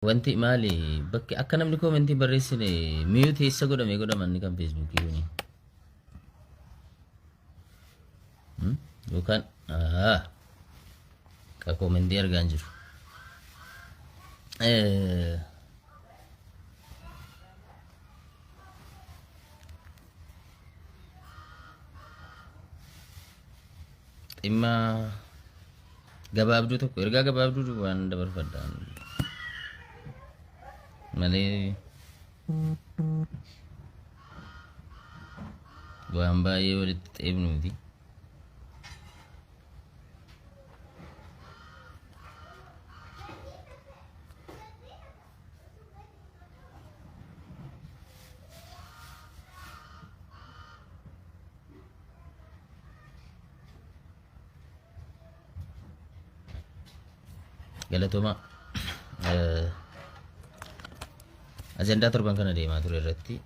Wanti maali bakki akka namni komentii barreessine miyuuti eessa godhame godhaman kan feesbuukii kuni yookaan ka komentii argaan jiru dhimma gabaabduu tokko ergaa gabaabduu waan dabarfadhaan malee waan baay'ee walitti xeebnuuti. Galatoomaa ajandaa torban kana deemaa ture irratti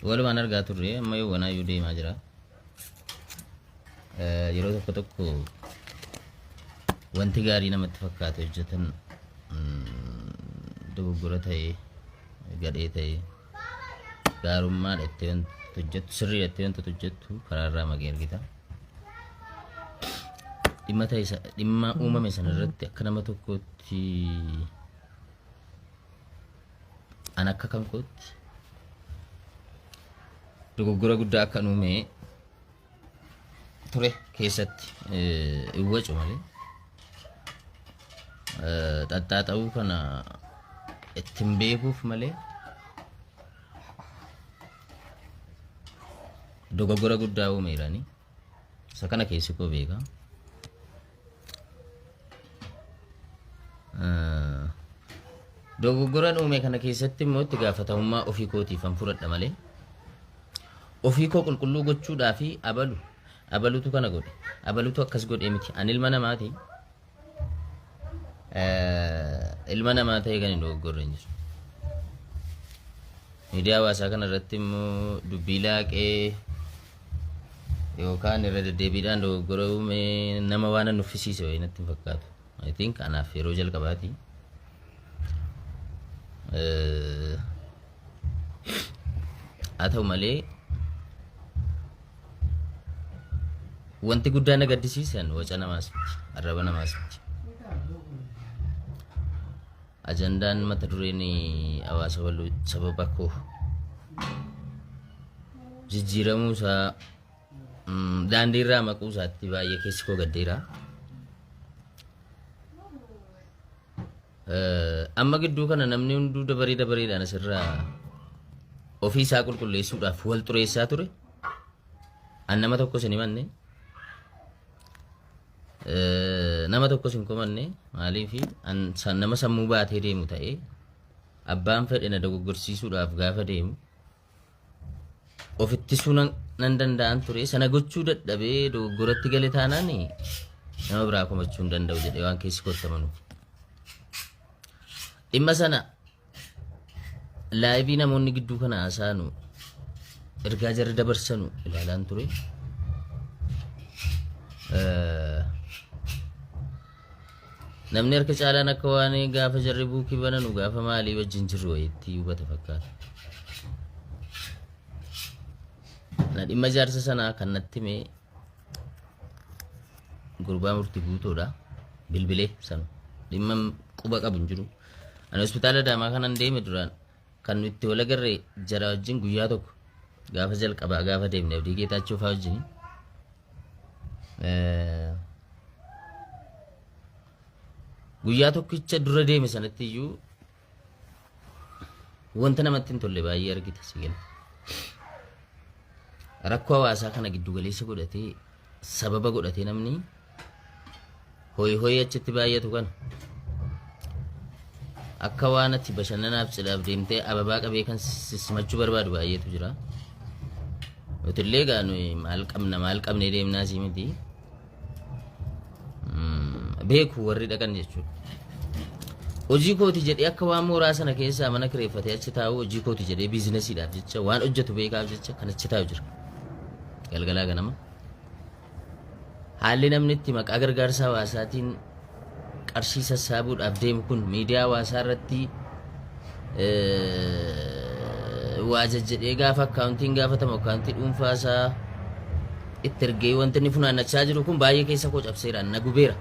walumaan argaa turre amma yoo wanaayyuu deemaa jira. Yeroo tokko tokko wanti gaarii namatti fakkaate hojjetan dogoggora ta'ee gadhee ta'ee gaarummaan itti hojjettu sirrii itti wanti hojjettu karaarraa maqee argita. Dhimma uumame sana irratti akka nama tokkotti an akka kan kootti dogoggora guddaa akka uume ture keessatti iwwacu malee xaxxaaxa'uu kana ittiin beekuuf malee dogoggora guddaa uumeerani isa kana keessi koo beeka. Dogoggoran uume kana keessatti immoo itti gaafatamummaa ofii kootiif an fudhadha malee ofii koo qulqulluu gochuudhaa fi abalutu kana godhe abalutu akkas godhe miti an ilma namaati ilma namaa ta'e kan hin dogoggorre hin jiru. Miidiyaa hawaasaa kana irratti immoo dubbii laaqee yookaan irra deddeebiidhaan dogoggora uume nama waan an nuffisiise wayii natti hin fakkaatu. I think anaaf yeroo jalqabaati haa ta'u malee wanti guddaa na gaddisiisan waca namaas miti arraba namaas miti. Ajandaan mata dureen hawaasa waluu sababa koo jijjiiramuu isaa daandii irraa maquu isaatti baay'ee keessi koo gaddeera. Amma gidduu kana namni hunduu dabareedhaan asirraa ofii isaa qulqulleessuudhaaf wal xureessaa ture. An nama tokko sin himanne nama tokko sin komanne maaliifi an nama sammuu baatee deemu ta'ee abbaan fedhe na dogoggorsiisuudhaaf gaafa deemu ofittisuu nan danda'an ture. Sana gochuu dadhabee dogoggoratti gale taanaan nama biraa komachuu hin danda'u jedhee waan keessi kottamanuuf. Dhimma sana laayivii namoonni gidduu kana haasaanu ergaa jarri dabarsanu ilaalaan ture. Namni harka caalaan akka waan gaafa jarri buukii bananu gaafa maalii wajjin jirru wayitti hubata fakkaata. Na dhimma jaarsa sanaa kan natti hime gurbaa murtii guutuudha bilbilee sana dhimma quba qabu hin jiru. Ani hospitaala Adaamaa kanan deeme duraan kan nuti wal agarre jara wajjin guyyaa tokko gaafa jalqabaa gaafa deemne Abdii Geetaachoo fa'aa wajjin guyyaa tokkicha dura deeme sanatti iyyuu wanta namatti hin tolle baay'ee argita sigala. Rakkoo hawaasaa kana giddu galeessa godhatee sababa godhatee namni hoyi achitti baay'atu kana akka waan ati bashannanaaf cidhaaf deemtee ababaa qabee kan simachuu barbaadu baay'eetu jira. Hoteellee gaanu maal qabnee deemnaa sii miti beeku warri dhaqan jechuudha. Hojii kooti jedhee akka waan mooraa sana keessaa mana kireeffatee achi taa'u hojii kooti jedhee biizinesiidhaaf jecha waan hojjetu beekaaf jecha kan achi taa'u jira. Galgalaa ganama haalli namni itti maqaa gargaarsa hawaasaatiin qarshii sassaabuudhaaf deemu kun miidiyaa hawaasaa irratti waa jajjadhee gaafa akkaawuntiin gaafatamu akkaawuntii dhuunfaasaa itti ergee wanti inni funaannachaa jiru kun baay'ee keessa koo cabseera na gubeera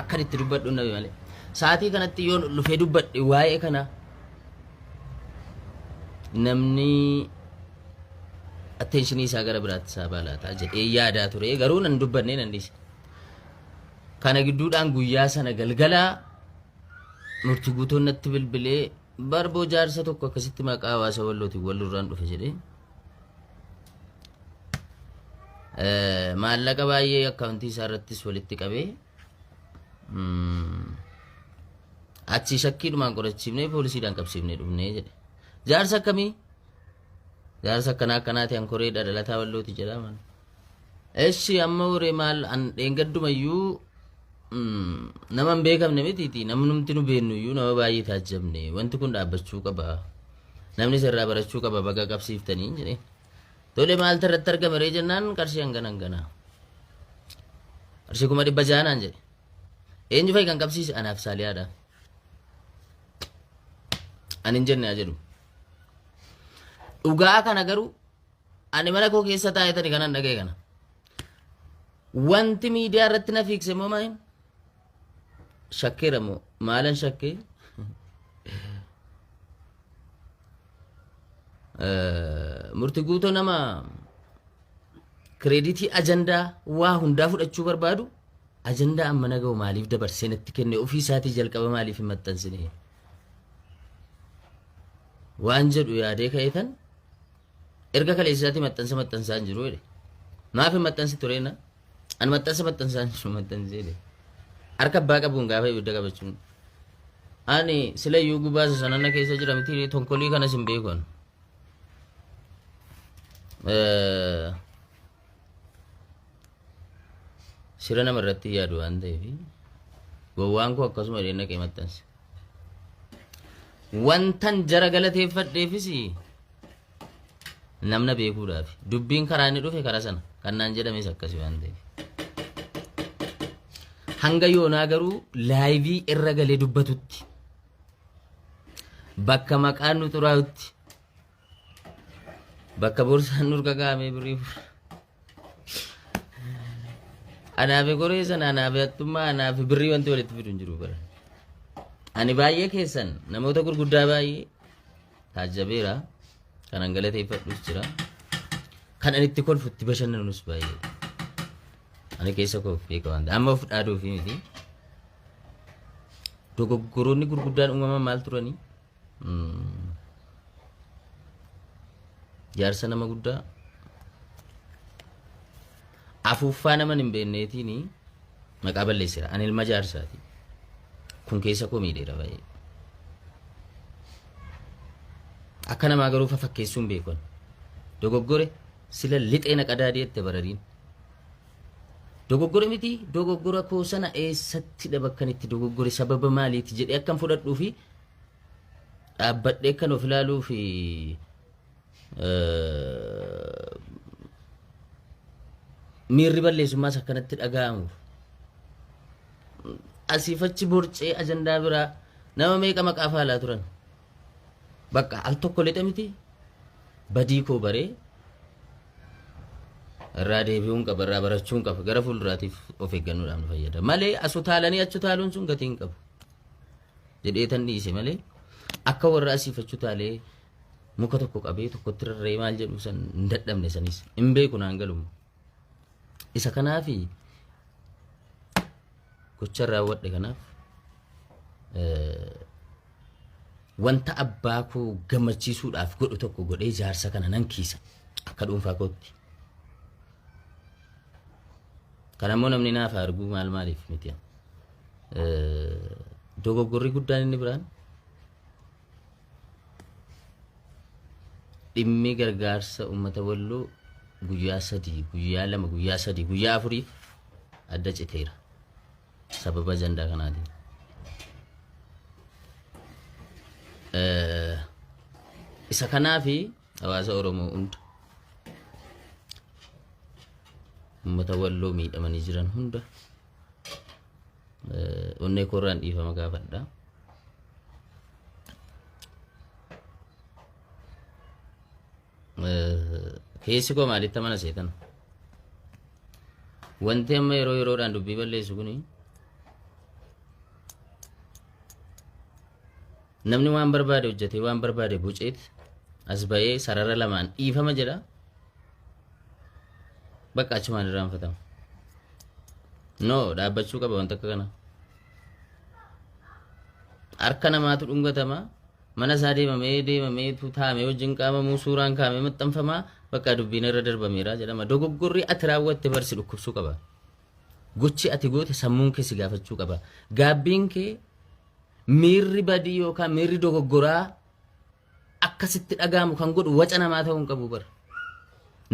akkan itti dubbadhu nabi malee sa'aatii kanatti yoo dhufee dubbadhe waa'ee kana namni attentionii isaa gara biraatti isaa baalaataa jedhee yaadaa ture garuu nan dubbannee nan dhiise kana gidduudhaan guyyaa sana galgalaa murtii guutuun natti bilbilee barboo jaarsa tokko akkasitti maqaa hawaasa wallootiin wallurraan dhufe jedhee maallaqa baay'ee akkaawuntii isaa irrattis walitti qabee achi shakkiidhumaan qorachiifnee poolisiidhaan qabsiifnee dhufnee jedhe jaarsa akkamii jaarsa akkanaati ankoree dhalataa wallooti jedhaman eshi amma uree maal an dheengaddumayyuu nama hin beekamne mitiiti namnumti nu beennuyyuu nama baay'ee taajjabne wanti kun dhaabbachuu qaba namni sirraa barachuu qaba baga qabsiiftanii jedhe tole maaltu irratti argame ree jennaan qarshii hangana qarshii 600 naan jedhe eenyu fa'i kan qabsiise anaaf saaliyaadha ani hin jenne jedhu dhugaa kana garuu ani mana koo keessa taa'etani kanan dhagee kana wanti miidiyaa irratti na fiikse moo maayin shakkeera moo maalan shakkee murtii guutoo nama kireeditii ajandaa waa hundaa fudhachuu barbaadu ajandaa amma naga'u maaliif dabarsee natti kenne ofii isaatii jalqaba maaliif hin maxxansine waan jedhu yaadee ka'eetan erga kaleessaatii maxxansaa hin jiru jedhe maaf hin maxxansi tureena an maxxansaa hin jiru maxxansee jedhe harka abbaa qabuun gaafa ibidda qabachuun ani silayyuu gubaasa sananna keessa jira miti tonkolii kanas hin beekon sira nama irratti yaadu waan ta'eef gowwaan koo akkasuma jedhee naqee maxxanse wantan jara galateeffadheefis namna beekuudhaaf dubbiin karaa inni dhufe karaa sana kan naan jedhames akkasii waan ta'eef hanga yoonaa garuu laayivii irra galee dubbatutti bakka maqaan nu xuraa'utti bakka boorsaan nurka kaa'amee biriif anaafi goree sana anaafi hattummaa anaafi birrii wanti walitti fidu hin jiru bara ani baay'ee keessan namoota gurguddaa baay'ee taajjabeera kanan galateeffadhus jira kan ani itti kolfutti bashannanus baay'ee ani keessa koo beeka waan ta'eef amma of dhaaduufi miti dogoggoroonni gurguddaan uumaman maal turanii jaarsa nama guddaa afuuffaa naman hin beekneetiin maqaa balleessira ani ilma jaarsaati kun keessa koo miidheera baay'ee akka namaa garuu fakkeessuun beekon dogoggore sila lixeena qadaadii barariin dogoggore miti dogoggora koo sana eessatti dhabakkanitti dogoggore sababa maaliiti jedhee akkan fudhadhuu fi dhaabbadhee kan of ilaaluu fi miirri balleessummaas akkanatti dhaga'amu asiifachi borcee ajandaa biraa nama meeqa maqaa faalaa turan bakka al tokko lixe miti badii koo baree irraa deebi'uun qaba irraa barachuun qaba gara fuulduraatiif of eeggannoodhaan fayyada malee as utaalanii achi utaaluun sun gatiin qabu jedhee tan dhiise malee akka warra asiifachi utaalee muka tokko qabee tokkotti rarree maal jedhu san hin dadhabne sanis hin beeku naan galumu isa kanaafi gocha raawwadhe kanaaf wanta abbaa koo gammachiisuudhaaf godhu tokko godhee jaarsa kana nan kiisa akka dhuunfaa kootti kanammoo namni naaf arguu maaliif miti dogoggorri guddaan inni biraan dhimmi gargaarsa uummata walloo guyyaa 3 guyyaa 2 guyyaa 3 guyyaa 4 adda citeera sababa ajandaa kanaatiin isa kanaafi hawaasa Oromoo hunda Walloo miidhamanii jiran hunda onnee koorraan dhiifama gaafadha. Keessi koo maalitti amana seetan? Wanti amma yeroo yeroodhaan dubbii balleessu kuni namni waan barbaade hojjetee waan barbaade buceet as ba'ee sarara lamaan dhiifama jedha. Bakka achumaan irraanfatama. No, dhaabbachuu qaba wanta akka kana. Harka namaatu dhungatama. Mana isaa deemamee taa'amee wajjin qaamamuu suuraan kaa'amee maxxanfamaa bakka dubbiin irra darbameera jedhama. Dogoggorri ati raawwatte barsi dhukkubsuu qaba. Gochi ati goote sammuun kee si gaafachuu qaba. Gaabbiin kee miirri badii yookaan miirri dogoggoraa akkasitti dhagaamu kan godhu waca namaa ta'uu hin qabu bara.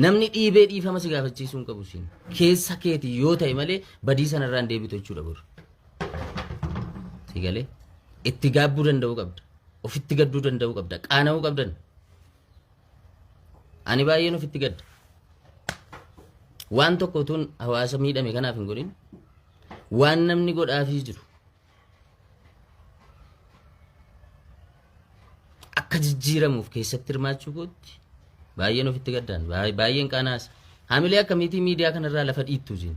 Namni dhiibee dhiifama si gaafachiisuu hin qabu siin. Keessa keeti yoo ta'e malee badii sanarraan deebitu jechuudha bor. Si galee itti gaabbuu danda'uu qabda. Ofitti gadduu danda'uu qabda. Qaana'uu qabdan. Ani baay'een ofitti gadda. Waan tokko tun hawaasa miidhame kanaaf hin godhin. Waan namni godhaafii jiru. Akka jijjiiramuuf keessatti hirmaachuu gootti. Baay'een ofitti gaddaan. Baay'een qaanaas. Hamilee akkamiitii miidiyaa kanarraa lafa dhiittuu jiin.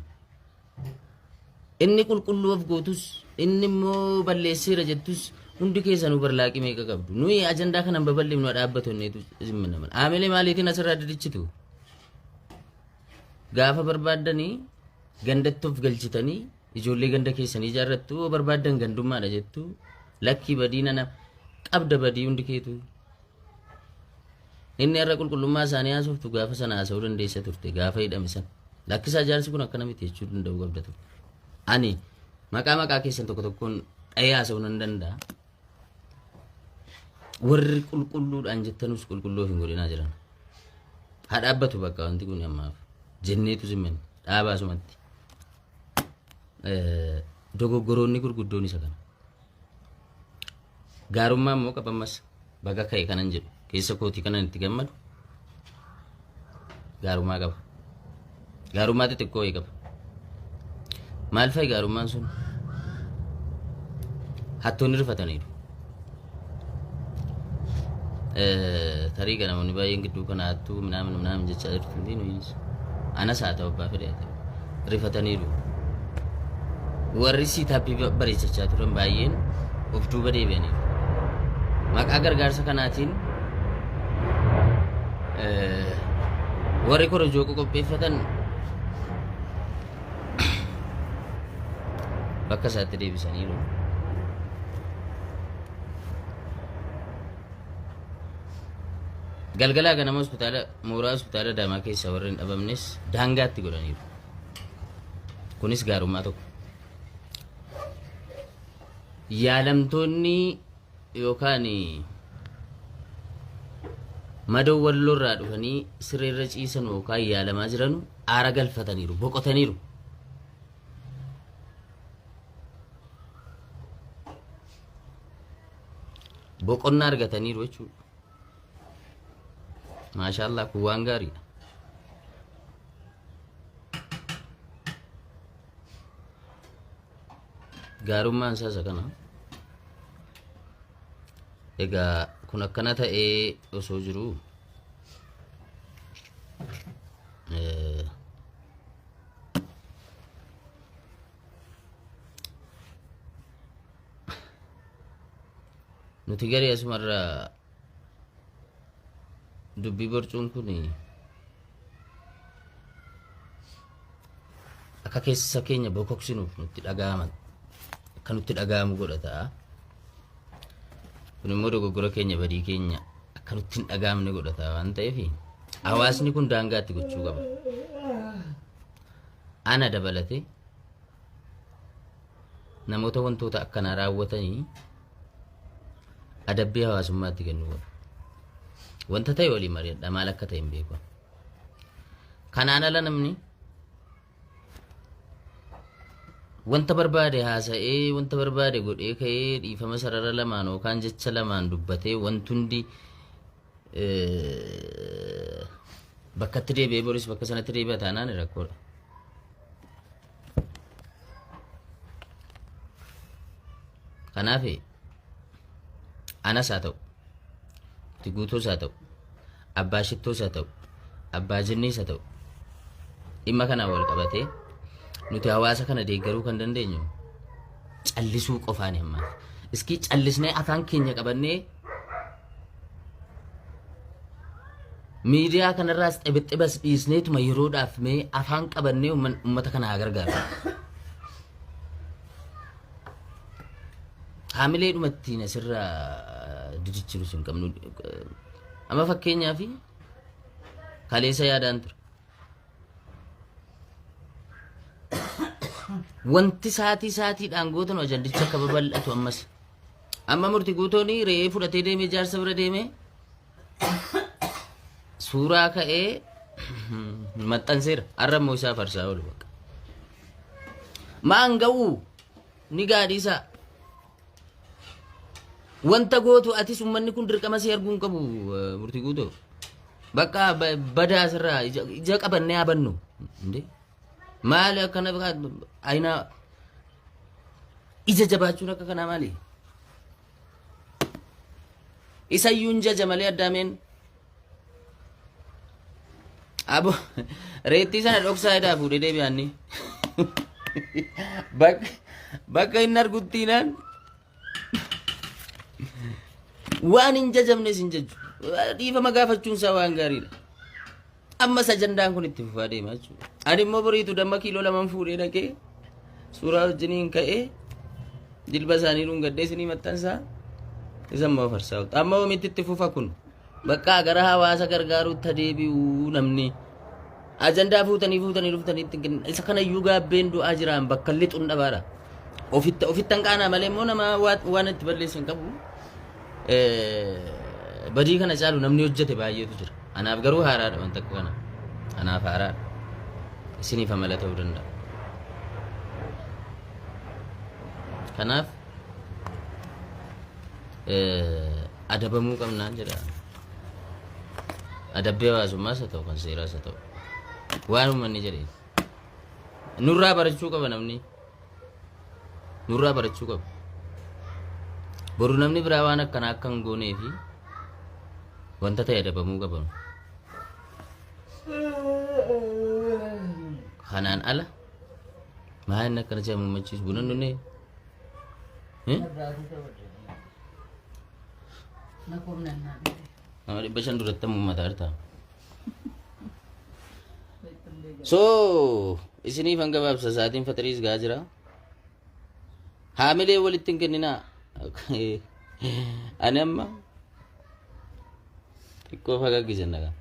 Inni qulqulluu of gootus, inni immoo balleesseera jettus hundi keessanuu barlaaqii meeqa qabdu. Nuyi ajandaa kanan babal'ifnu dhaabbatonneetu zimminaman. Hamilee maaliitiin asirraa diddichitu? Gaafa barbaaddanii gandatti of galchitanii ijoollee ganda keessanii ijaarrattu barbaaddan gandummaadha jettu lakkii badii nana qabda badii hundi keetu. Inni irra qulqullummaa isaanii haasoftu gaafa sana haasa'uu dandeessa turte gaafa hidhame sana. Lakkisaa jaarsi kun akkana miti jechuu danda'uu qabda turte. Ani maqaa keessan tokko tokkoon dhahee haasa'uu nan danda'a. Warri qulqulluudhaan jettanus qulqulluu hin godhinaa jiran. Haa dhaabbatu bakka wanti kun ammaaf. Jenneetu zimmen dhaabaasumatti. Dogoggoroonni gurguddoon isa kana. Gaarummaa immoo qabammas baga ka'e kanan jedhu keessa kootii kanan itti gammadu gaarummaa qaba. Gaarummaa xixiqqoo qaba. Maal fa'i gaarummaan sun? Hattoonni rifataniiru. Tarii kana namoonni baay'een gidduu kana hattuu minaamin jechaa jirtu hundi nuyis. Anas haa ta'u abbaa fedhe rifataniiru. Warri siitaappii bareechachaa turan baay'een of duuba deebi'aniiru. Maqaa gargaarsa kanaatiin warri korojoo qopheeffatan bakka isaatti deebisaniiru. Galgalaa ganama mooraa hospitaala Adaamaa keessa warri hin dhabamnes daangaatti godhaniiru. Kunis gaarummaa tokko. Yaalamtoonni yookaan madoo walloorraa dhufanii sireerra ciisan yookaan yaalamaa jiran aara galfataniiru, boqotaniiru. Boqonnaa argataniiru jechuudha. Maashaallah kun waan gaariidha. Gaarummaan isaa kana. Egaa kun akkana ta'ee osoo jiru nuti garee asumarraa dubbii borcuun kun akka keessa keenya bokoksinuuf nutti dhaga'aman akka nutti dhaga'amu godhata. Kun immoo dogoggora keenya badii keenya akka nutti hin dhaga'amne godhata waan ta'eef hawaasni kun daangaatti gochuu qaba. Ana dabalate namoota wantoota akkanaa raawwatanii adabbii hawaasummaatti kennuu qaba. Wanta ta'e walii mari'adha maal akka ta'e hin beeku. Kanaan ala namni wanta barbaade haasa'ee wanta barbaade godhee ka'ee dhiifama sarara lamaan yookaan jecha lamaan dubbatee wantundi bakkatti deebi'ee boris bakka sanatti deebi'a taanaan rakkoodha. Kanaaf anas haa ta'u, tiguutoos haa ta'u, abbaa shittoos haa ta'u, abbaa jinniis haa ta'u, dhimma kanaan wal qabatee nuti hawaasa kana deeggaruu kan dandeenyu callisuu qofaan himma. Iskii callisnee afaan keenya qabannee miidiyaa kanarraas xibixibas dhiisneetuma yeroodhaaf mee afaan qabannee uummata kana haa gargaaru. Haamilee dhumattiin asirraa didichiru sun qabnu amma fakkeenyaaf kaleessa yaadaan ture. Wanti saatiidhaan gootan ajandicha akka babal'atu ammas. Amma murtii guutooni re'ee fudhatee deemee jaarsa bira deemee suuraa ka'ee maxxanseera. Arrabmoo isaa farsaa oolu bakka. Maan ga'uu ni gaadhiisaa. Wanta gootu atis uummanni kun dirqama si arguu hin qabu murtii guutoo. Bakka badaa asirraa ija qabannee habannu. Maali akkana ayina ija jabaachuun akka kanaa maali? Isayyuu hin jaja malee addaameen. Abo reettii sana dhoksaa edaa fuudhee deebi'anni. Bakka hin arguttiinaan waan hin jajamnes hin jaju. Dhiifama gaafachuun isaa waan gaariidha. Amma sajandaan kun itti fufaa deemaa jechuudha. Ani immoo boriitu damma kiiloo 2 fuudhee dhaqee suuraa wajjiniin ka'ee jilba isaanii dhungadhee isinii maxxansaa isa immoo farsaa. Amma oomitti itti fufa kun bakka gara hawaasa gargaaruutti deebi'uu namni ajandaa fuutanii dhuftanii isa kanayyuu gaabbeen du'aa jiraan bakka lixuun dhabaadha. Ofittan qaanaa malee immoo nama waan itti balleessan qabu. Badii kana caalu namni hojjete baay'eetu jira. Anaaf garuu haaraadha wanta akka kana. Anaaf haaraadha. Isiniif amala ta'uu danda'a. Kanaaf adabamuu qabnaan jedha. Adabbee hawaasummaas haa ta'u kan seeraas haa ta'u. Waan uummanni jedhee. Nurraa barachuu qaba namni. Nurraa barachuu qaba. Boru namni biraa waan akkanaa akka hin goonee fi wanta ta'e adabamuu qaban. Kanaan ala maa inni akkana jee mummachiisu buna nunne nama 500 duratti mummataa jirta. So isiniif hanga gabaabsa sa'aatiin fatiriis gaa jira. Haamilee walitti hin kenninaa. Ani amma xiqqoo fagaggisan dhagaa.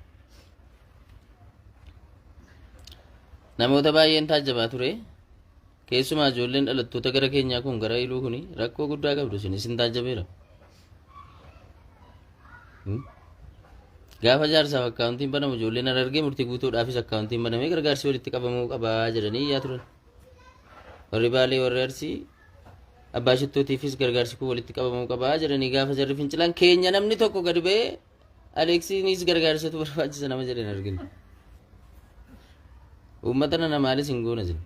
Namoota baay'een taajjabaa ture. Keessumaa ijoolleen dhalattoota gara keenyaa kun gara iluu kuni rakkoo guddaa qabdu isinis hin taajjabeera. Gaafa jaarsaaf akkaawuntiin banamu ijoolleen argee murtii guutuudhaafis akkaawuntiin banamee gargaarsi walitti qabamuu qabaa jedhanii iyyaa turan. Warri Baalee warri Arsii abbaa shittootiifis gargaarsi kun walitti qabamuu qabaa jedhanii gaafa jarri fincilaan keenya namni tokko gad ba'ee Aleeksiinis gargaarsatu barbaachisa nama jedhan argina. Uummata nana maalis hin goona jira.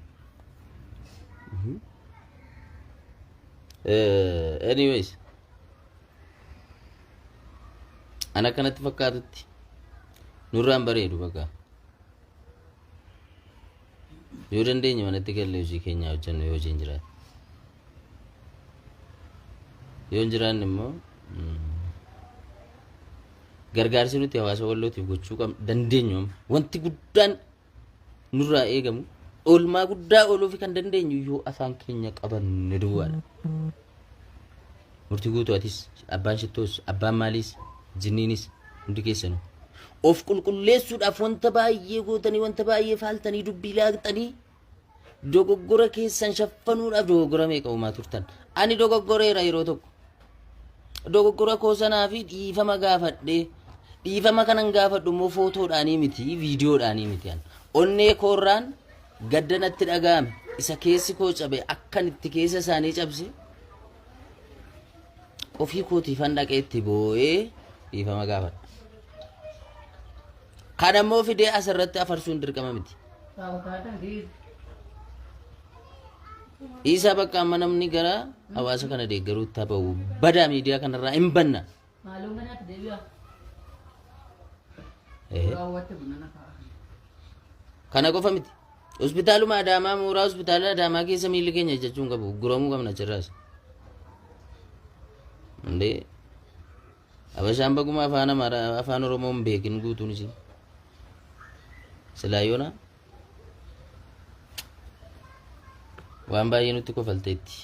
Anyways ana kanatti fakkaatutti nurraan bareedu bakka yoo dandeenye manatti galle hojii keenya hojjennu yoo hojiin jiraate yoo hin jiraanne immoo gargaarsi nuti hawaasa wallootiif gochuu dandeenyu wanti guddaan nurraa eegamu oolmaa guddaa ooluuf kan dandeenyu yoo afaan keenya qabanne duwwaadha. Murtii guutuu atis abbaan shittoos abbaan maaliis jinniinis hundi keessanuu of qulqulleessuudhaaf wanta baay'ee gootanii wanta baay'ee faaltanii dubbii laaqxanii dogoggora keessan shaffanuudhaaf dogoggora meeqa uumaa turtan. Ani dogoggoreera yeroo tokko dogoggora koo sanaa fi dhiifama gaafadhee dhiifama kanan gaafadhu immoo footoodhaanii miti viidiyoodhaanii miti onnee koorraan gaddanatti dhaga'ame isa keessi koo cabe akkan itti keessa isaanii cabse ofii kootiifan dhaqee itti boo'ee dhiifama gaafadha. Kan ammoo fidee asirratti afarsuun dirqama miti. Isa bakka amma namni gara hawaasa kana deeggaruu ta'uu badaa miidiyaa kanarraa hin banna. Maaloo manaatti deebi'a. Kana qofa miti. Hospitaaluma Adaamaa mooraa hospitaala Adaamaa keessa miilli keenya jechuun qabu guramuu qabna achirraas. Ndee Abashaan baguma afaan Oromoo hin beekin guutuun isin. Silaayoona waan baay'ee nutti kofalteetti.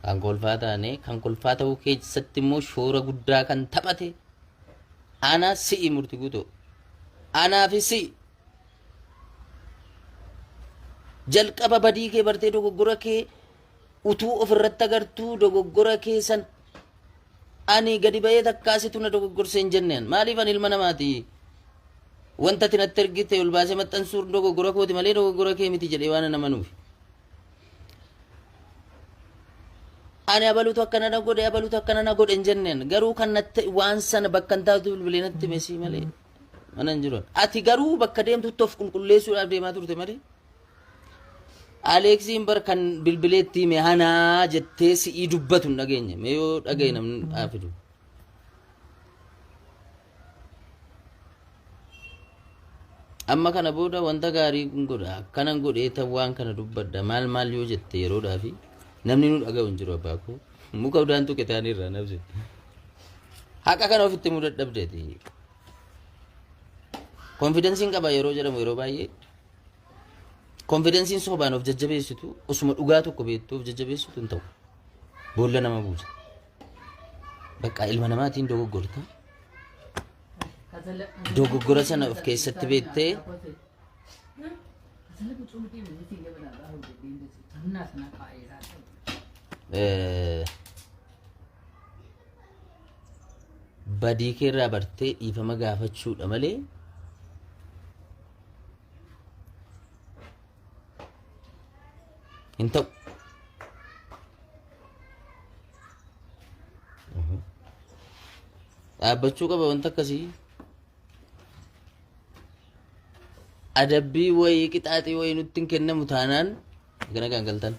Kan kolfaa taane kan kolfaa ta'uu keessatti immoo shoora guddaa kan taphate anaa si'i murti guutuu. Anaa fi si'i jalqaba badii kee bartee dogoggora kee utuu ofirratti agartuu dogoggora kee san ani gadi ba'ee takkaasitu na dogoggorse hin jenneen maaliif an ilma namaati wanta tinatti ergite ol baasee maxxansuun dogoggora kooti malee dogoggora kee miti jedhee waan nama nuufi. Ani abaluutu akkana na godhe abaluutu akkana na godhe hin jenneen garuu kan natti waan sana bakka hin taatu bilbilee natti mesii malee mana hin jiru. Ati garuu bakka deemtutti of qulqulleessuudhaaf deemaa turte malee. Aleeksiin bar kan bilbileetti hime hanaa jettee si'ii dubbatu hin dhageenye mee yoo dhagaye namni haafidu. Amma kana booda wanta gaarii kun godha akkanan godhee tan waan kana dubbadda maal yoo jette yeroodhaafi namni nu dhaga'u hin jiru abbaa koo muka udaan tuqe ta'aniirraa nabse haqa kana ofitti himuu dadhabdeeti. Konfidensiin qaba yeroo jedhamu yeroo baay'ee konfidensiin sobaan of jajjabeessitu osuma dhugaa tokko beektu of jajjabeessitu hin ta'u boolla nama buusa. Bakka ilma namaatiin dogoggorta. Dogoggora sana of keessatti beektee badii keerraa bartee dhiifama gaafachuudha malee hin ta'u. Dhaabbachuu qaba wanta akkasii. Adabbii wayii qixaaxii wayii nutti hin kennamu taanaan gana kan galtan.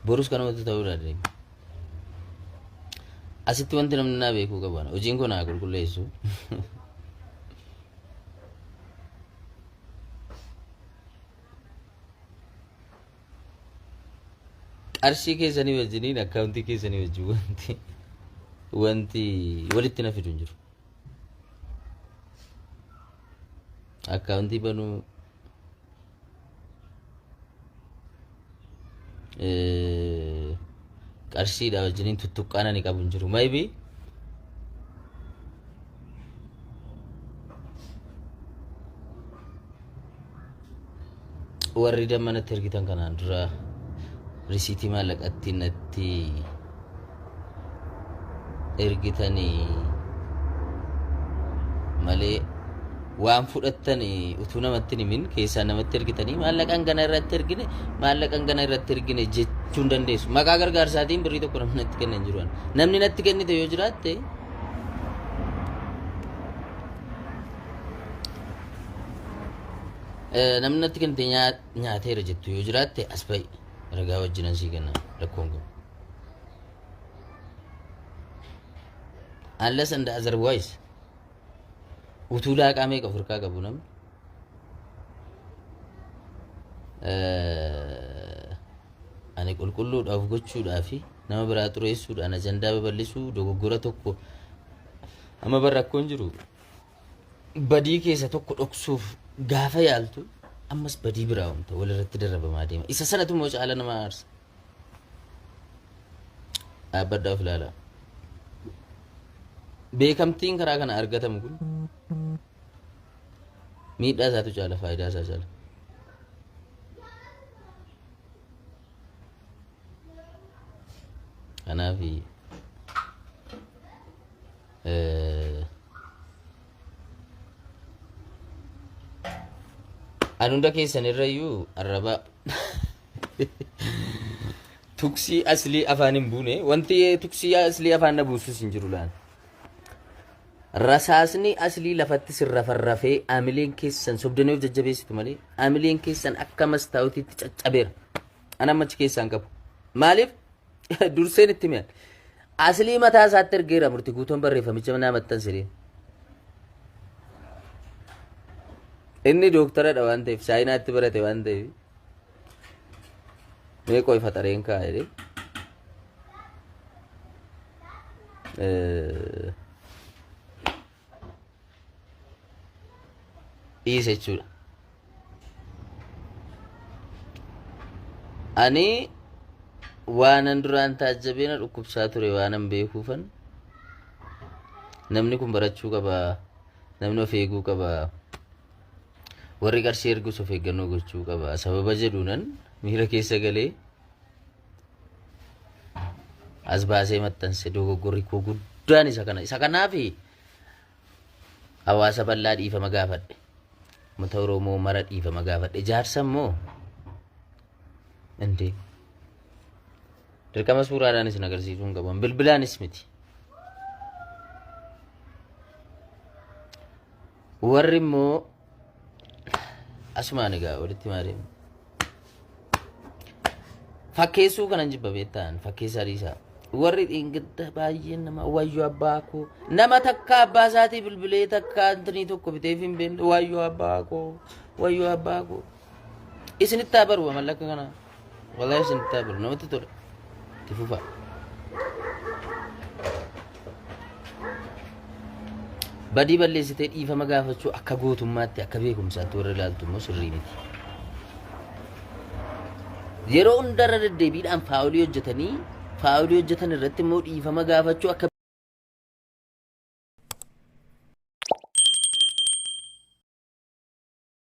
Borus kanumatti ta'uu dandeenya. Asitti wanti namni naa beekuu qabu hojiin kun haa qulqulleessu. Qarshii keessanii wajjiniin akkaawuntii keessanii wajjin wanti walitti na fidu hin jiru. Akkaawuntii banuu qarshiidha wajjiniin tuttuqqaana ni qabu hin jiru. Maybe warri dammanatti ergitan kanaan dura risiitii maallaqatti natti ergitanii malee waan fudhattanii utuu namatti himin keessaa namatti ergitanii maallaqaan gana irratti ergine maallaqaan gana irratti ergine jechuu hin dandeessu. Maqaa gargaarsaatiin birrii tokko namni natti kenna hin jiru. Namni natti kennite yoo jiraatte namni natti kennite nyaateera jettu yoo jiraatte as ba'i ragaa wajjinan sii kenna rakkoon qabu. Unless and otherwise utuu laaqaa meeqa ofirkaa qabu namni ani qulqulluudhaaf gochuudhaafi nama biraa xureessuudhaan ajandaa babal'isuu dogoggora tokko amma bar rakkoon jiru badii keessa tokko dhoksuuf gaafa yaaltu ammas badii biraa humta walirratti darrabamaa deema. Isa sanatu immoo caala nama aarsa. Dhaabbadhaa of ilaalaa. Beekamtiin karaa kana argatamu kun miidhaa isaatu caala faayidaa isaa caala. Kanaaf an hunda keessan irrayyuu arraba tuksii aslii afaan hin buune wanti tuksii aslii afaan na buusus hin jiru laan. Rasaasni aslii lafatti sirrafarrafee amileen keessan sobdanii of jajjabeessitu malee amileen keessan akka mastaawutiitti caccabeera. Ana ammachi keessaan qabu. Maaliif durseen itti mi'an aslii mataa isaatti ergeera murtii guutuun barreeffamicha naa maxxansiree. Inni dooktaradha waan ta'eef saayinaatti barate waan ta'eef mee qoy faxareen kaa'ee dhiise jechuudha. Ani waanan duraan taajjabeena dhukkubsaa ture waanan beekuufan namni kun barachuu qaba, namni of eeguu qaba, warri qarshii ergus of eeggannoo gochuu qaba sababa jedhuunan miira keessa galee as baasee maxxanse dogoggorri koo guddaan isa kana. Isa kanaafi hawaasa bal'aa dhiifama gaafadhe. Mata Oromoo mara dhiifama gaafadhe. Jaarsa immoo እንዴ dirqama suuraadhaanis agarsiisuun qaban bilbilaanis miti. Warri immoo asumaan egaa walitti maadeemu fakkeessuu kanan jibba beektaan fakkeessaa dhiisaa. Warri dhiingidda baay'een nama wayyoo abbaa koo nama takka abbaa isaatii bilbilee takka antanii tokko biteef hin beekne wayyoo abbaa koo isinitti haa baru mallaqa kana wallahi isinitti haa baru namatti tola itti fufa. Badii balleessitee dhiifama gaafachuu akka gootummaatti akka beekumsaatti warra ilaaltu immoo sirrii miti. Yeroo hundarra deddeebiidhaan faawulii hojjetan irratti immoo dhiifama gaafachuu akka